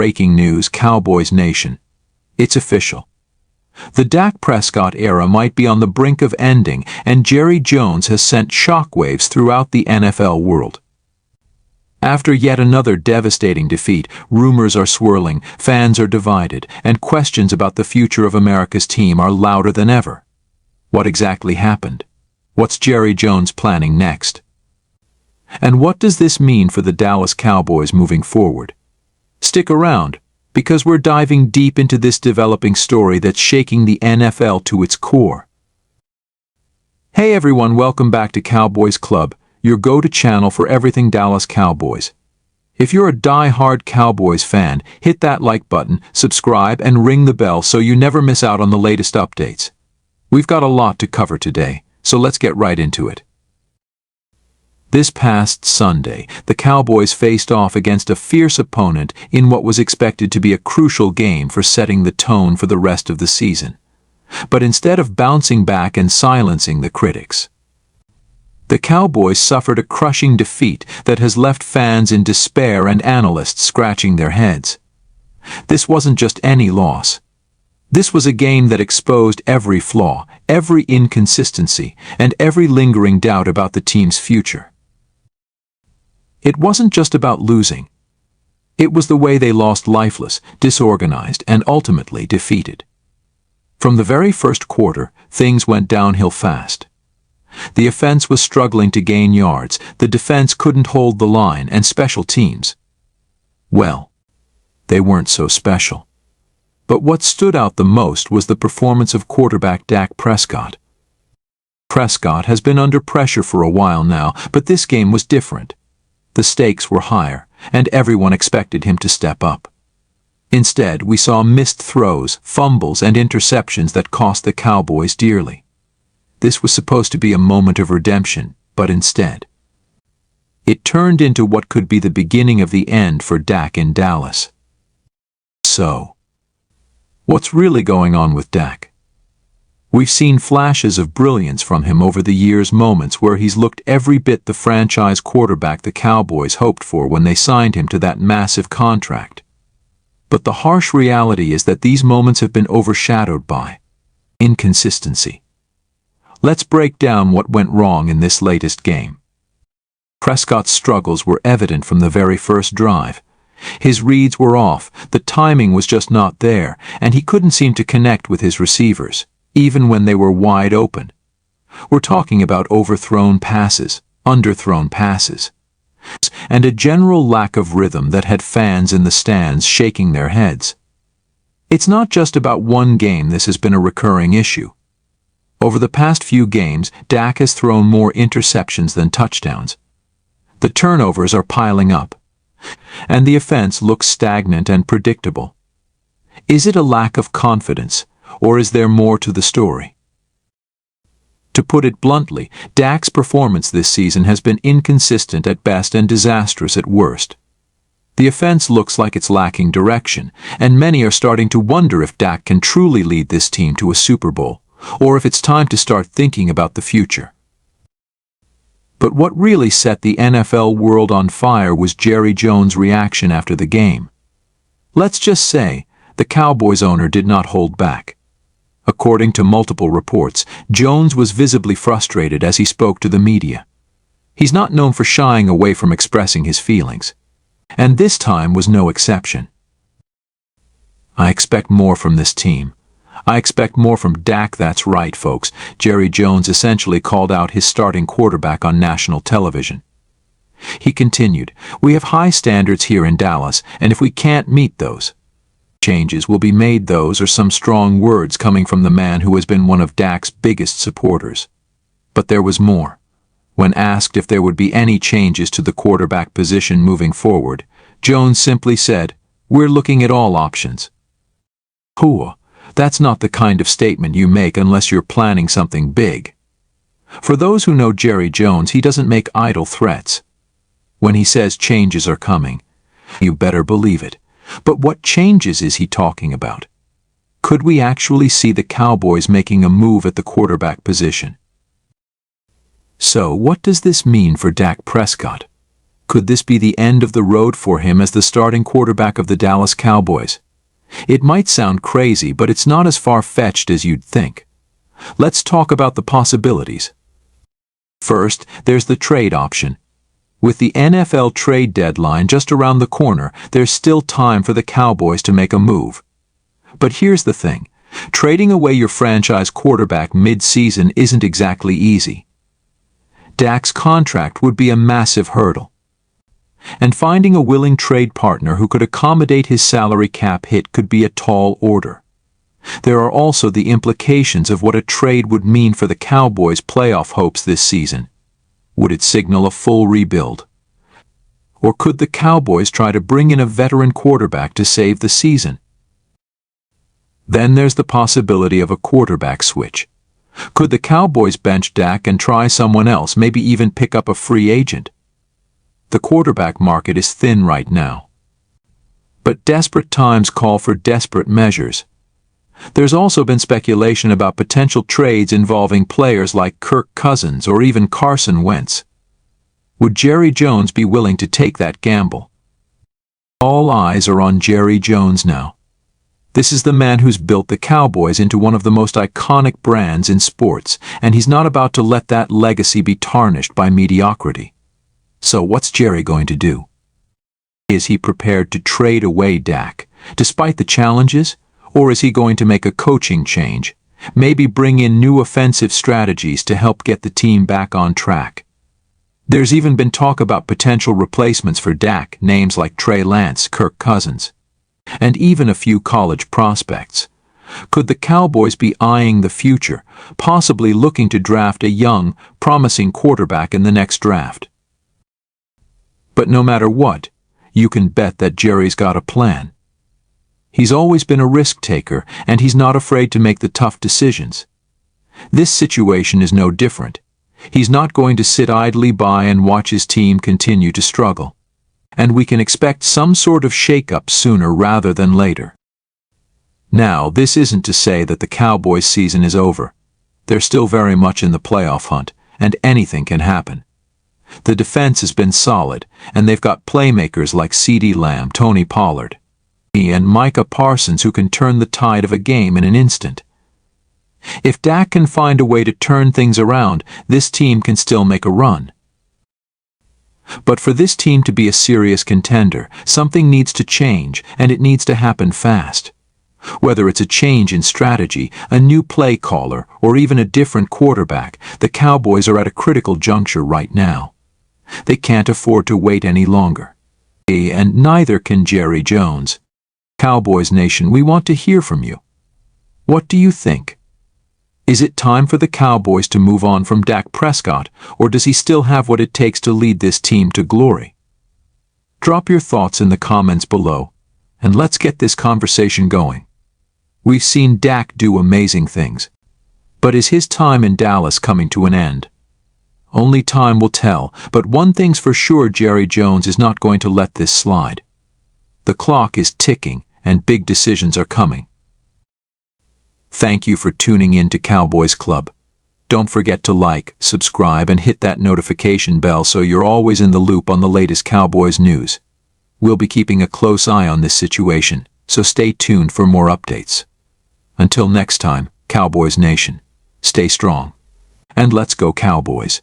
Breaking news, Cowboys Nation. It's official. The Dak Prescott era might be on the brink of ending, and Jerry Jones has sent shockwaves throughout the NFL world. After yet another devastating defeat, rumors are swirling, fans are divided, and questions about the future of America's team are louder than ever. What exactly happened? What's Jerry Jones planning next? And what does this mean for the Dallas Cowboys moving forward? Stick around, because we're diving deep into this developing story that's shaking the NFL to its core. Hey everyone, welcome back to Cowboys Club, your go-to channel for everything Dallas Cowboys. If you're a die-hard Cowboys fan, hit that like button, subscribe, and ring the bell so you never miss out on the latest updates. We've got a lot to cover today, so let's get right into it. This past Sunday, the Cowboys faced off against a fierce opponent in what was expected to be a crucial game for setting the tone for the rest of the season. But instead of bouncing back and silencing the critics, the Cowboys suffered a crushing defeat that has left fans in despair and analysts scratching their heads. This wasn't just any loss. This was a game that exposed every flaw, every inconsistency, and every lingering doubt about the team's future. It wasn't just about losing. It was the way they lost, lifeless, disorganized, and ultimately defeated. From the very first quarter, things went downhill fast. The offense was struggling to gain yards, the defense couldn't hold the line, and special teams, well, they weren't so special. But what stood out the most was the performance of quarterback Dak Prescott. Prescott has been under pressure for a while now, but this game was different. The stakes were higher, and everyone expected him to step up. Instead, we saw missed throws, fumbles, and interceptions that cost the Cowboys dearly. This was supposed to be a moment of redemption, but instead, it turned into what could be the beginning of the end for Dak in Dallas. So, what's really going on with Dak? We've seen flashes of brilliance from him over the years, moments where he's looked every bit the franchise quarterback the Cowboys hoped for when they signed him to that massive contract. But the harsh reality is that these moments have been overshadowed by inconsistency. Let's break down what went wrong in this latest game. Prescott's struggles were evident from the very first drive. His reads were off, the timing was just not there, and he couldn't seem to connect with his receivers, even when they were wide open. We're talking about overthrown passes, underthrown passes, and a general lack of rhythm that had fans in the stands shaking their heads. It's not just about one game. This has been a recurring issue. Over the past few games, Dak has thrown more interceptions than touchdowns. The turnovers are piling up, and the offense looks stagnant and predictable. Is it a lack of confidence, or is there more to the story? To put it bluntly, Dak's performance this season has been inconsistent at best and disastrous at worst. The offense looks like it's lacking direction, and many are starting to wonder if Dak can truly lead this team to a Super Bowl, or if it's time to start thinking about the future. But what really set the NFL world on fire was Jerry Jones' reaction after the game. Let's just say, the Cowboys owner did not hold back. According to multiple reports, Jones was visibly frustrated as he spoke to the media. He's not known for shying away from expressing his feelings, and this time was no exception. I expect more from this team. I expect more from Dak. That's right, folks. Jerry Jones essentially called out his starting quarterback on national television. He continued, "We have high standards here in Dallas, and if we can't meet those, changes will be made." Those are some strong words coming from the man who has been one of Dak's biggest supporters. But there was more. When asked if there would be any changes to the quarterback position moving forward, Jones simply said, "We're looking at all options." Hooah, that's not the kind of statement you make unless you're planning something big. For those who know Jerry Jones, he doesn't make idle threats. When he says changes are coming, you better believe it. But what changes is he talking about? Could we actually see the Cowboys making a move at the quarterback position? So what does this mean for Dak Prescott? Could this be the end of the road for him as the starting quarterback of the Dallas Cowboys? It might sound crazy, but it's not as far-fetched as you'd think. Let's talk about the possibilities. First, there's the trade option. With the NFL trade deadline just around the corner, there's still time for the Cowboys to make a move. But here's the thing. Trading away your franchise quarterback mid-season isn't exactly easy. Dak's contract would be a massive hurdle. And finding a willing trade partner who could accommodate his salary cap hit could be a tall order. There are also the implications of what a trade would mean for the Cowboys' playoff hopes this season. Would it signal a full rebuild? Or could the Cowboys try to bring in a veteran quarterback to save the season? Then there's the possibility of a quarterback switch. Could the Cowboys bench Dak and try someone else, maybe even pick up a free agent? The quarterback market is thin right now. But desperate times call for desperate measures. There's also been speculation about potential trades involving players like Kirk Cousins or even Carson Wentz. Would Jerry Jones be willing to take that gamble? All eyes are on Jerry Jones now. This is the man who's built the Cowboys into one of the most iconic brands in sports, and he's not about to let that legacy be tarnished by mediocrity. So what's Jerry going to do? Is he prepared to trade away Dak, despite the challenges? Or is he going to make a coaching change, maybe bring in new offensive strategies to help get the team back on track? There's even been talk about potential replacements for Dak, names like Trey Lance, Kirk Cousins, and even a few college prospects. Could the Cowboys be eyeing the future, possibly looking to draft a young, promising quarterback in the next draft? But no matter what, you can bet that Jerry's got a plan. He's always been a risk-taker, and he's not afraid to make the tough decisions. This situation is no different. He's not going to sit idly by and watch his team continue to struggle. And we can expect some sort of shake-up sooner rather than later. Now, this isn't to say that the Cowboys' season is over. They're still very much in the playoff hunt, and anything can happen. The defense has been solid, and they've got playmakers like CeeDee Lamb, Tony Pollard, and Micah Parsons who can turn the tide of a game in an instant. If Dak can find a way to turn things around, this team can still make a run. But for this team to be a serious contender, something needs to change, and it needs to happen fast. Whether it's a change in strategy, a new play caller, or even a different quarterback, the Cowboys are at a critical juncture right now. They can't afford to wait any longer. And neither can Jerry Jones. Cowboys Nation, we want to hear from you. What do you think? Is it time for the Cowboys to move on from Dak Prescott, or does he still have what it takes to lead this team to glory? Drop your thoughts in the comments below, and let's get this conversation going. We've seen Dak do amazing things, but is his time in Dallas coming to an end? Only time will tell, but one thing's for sure, Jerry Jones is not going to let this slide. The clock is ticking, and big decisions are coming. Thank you for tuning in to Cowboys Club. Don't forget to like, subscribe, and hit that notification bell so you're always in the loop on the latest Cowboys news. We'll be keeping a close eye on this situation, so stay tuned for more updates. Until next time, Cowboys Nation, stay strong. And let's go Cowboys.